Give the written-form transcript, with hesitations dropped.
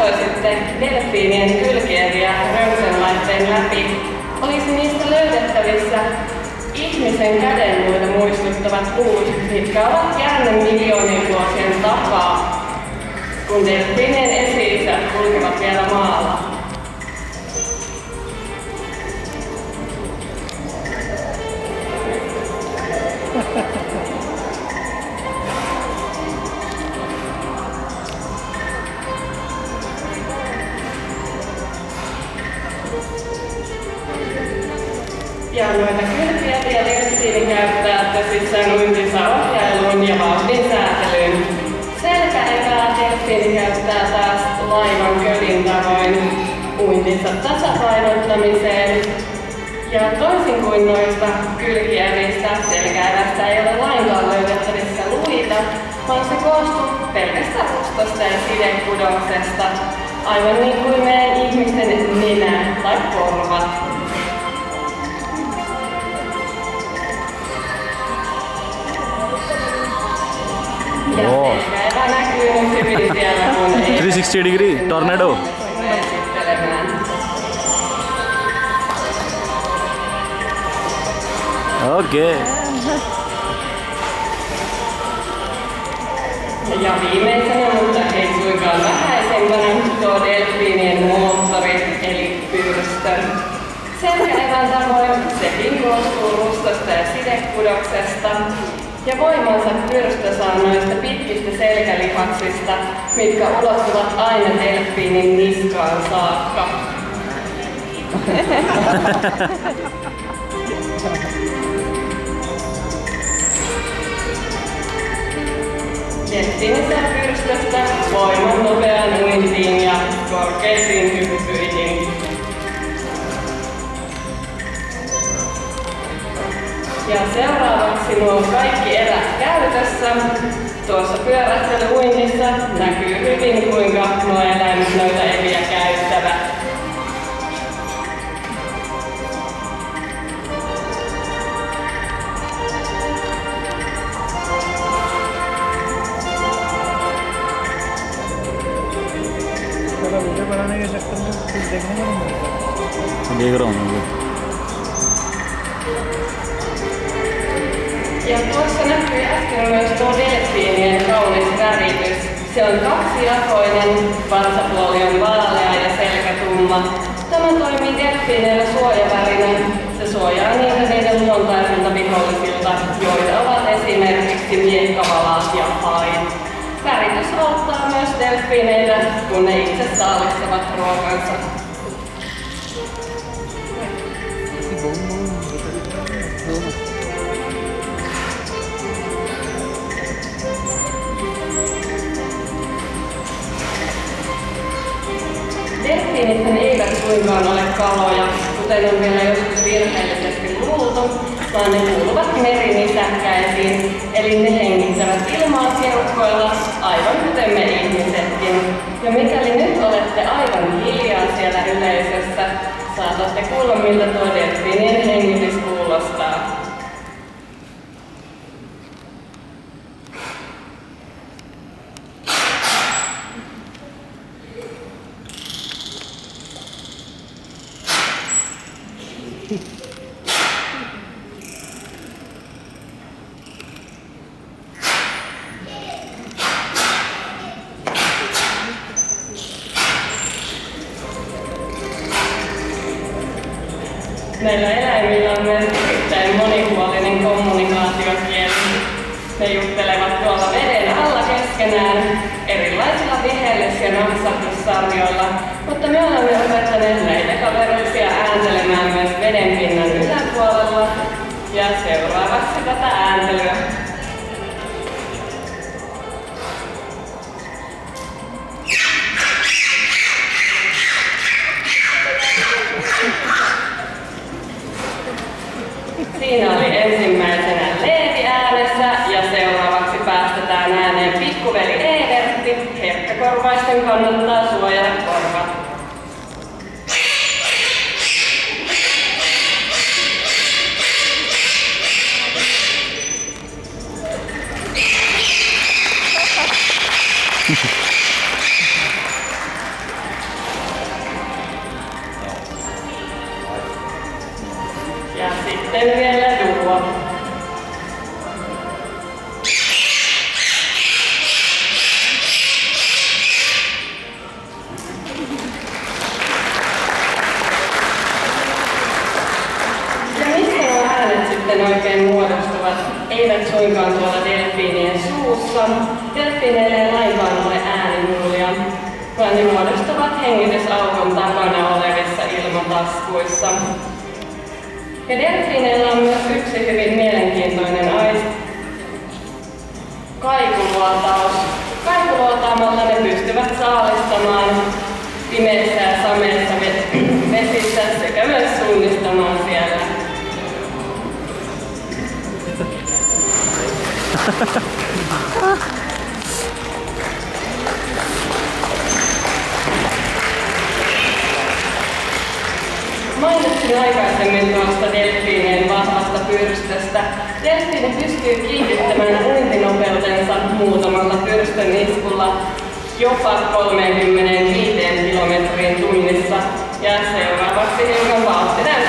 katsoisitte delfiinien kylkieriä röntgenlaitteen läpi, olisi niistä löydettävissä ihmisen kädenluita muistuttavat luut, mitkä ovat jääneet miljoonien vuosien takaa, kun delfiinien esi-isät kulkevat vielä maalla. Ja noita kylkieriä delfiini käyttää tosissaan uintinsa ohjailuun ja vauhdin säätelyyn. Selkäepää delfiini käyttää taas laivan kölin tavoin uintinsa tasapainottamiseen. Ja toisin kuin noista kylkieristä, selkäevästä ei ole lainkaan löydettävissä luita, vaan se koostuu pelkästään rustosta ja sidekudoksesta, aivan niin kuin meidän ihmisten nenä tai korvat. Ja selkäevä näkyy nyt hyvin siellä, kun ei 360-degree tornado. Okei. Ja viimeisenä, mutta ei suinkaan vähäisempänä, tuo delfiinien moottori eli pyrstö. Selkäevän tavoin sekin koostuu rustosta ja sidekudoksesta. Ja voimansa pyrstö saa noista pitkistä selkälihaksista, mitkä ulottuvat aina delfiinin niskaan saakka. Delfiinistä pyrstöstä voiman nopeaan uintiin ja korkeisiin hyppyihin. Ja seuraavaksi nuo kaikki erät käytössä. Tuossa pyörähtelyuinnissa näkyy hyvin, kuinka nuo eläimet noita eviä käyttävät. देख रहा हूँ। Ja tuossa näkyy äsken myös tuo delfiinien kaunis väritys. Se on kaksijakoinen, vatsapuoli on vaalea ja selkä tumma. Tämä toimii delfiineillä suojavärinä. Se suojaa niiden luontaisilta vihollisilta, joita ovat esimerkiksi miekkavalat ja hait. Väritys auttaa myös delfiineitä, kun ne itse saalistavat ruokansa. Delfiinithän eivät suinkaan ole kaloja, kuten on vielä joskus virheellisesti luultu, vaan ne kuuluvat merinisäkkäisiin, eli ne hengittävät ilmaa keuhkoilla, aivan kuten me ihmisetkin. Ja mikäli nyt olette aivan hiljaa siellä yleisössä, saatatte kuulla, miltä tuo delfiinien hengitys kuulostaa. Näillä eläimillä on myös erittäin monipuolinen kommunikaatiokieli. Ne juttelevat tuolla veden alla keskenään erilaisilla vihellys- ja napsahdussarjoilla, mutta me olemme opettaneet näitä kaveruisia ääntelemään myös vedenpinnan yläpuolella. Ja seuraavaksi tätä ääntelyä. Siinä oli ensimmäisenä Leevi äänessä ja seuraavaksi päästetään ääneen pikkuveli Evertti. Herkkäkorvaisten kannattaa suojata korvat. eivät suinkaan tuolla delfiinien suussa. Delfiineille ei lainkaan ole äänimuulia, vaan ne muodostavat hengitysaukon takana olevissa ilmataskuissa. Ja delfiineillä on myös yksi hyvin mielenkiintoinen aisti. Kaikuluotaus. Kaikuluotaamalla ne pystyvät saalistamaan pimeässä ja sameessa vesissä sekä myös suunnistamaan siellä. Mainitsin aikaisemmin tuosta delfiinien vahvasta pyrstöstä. Delfiini pystyy kiihdyttämään uintinopeutensa muutamalla pyrstön iskulla jopa 35 kilometriin tunnissa. Ja seuraavaksi hiukan vauhtinen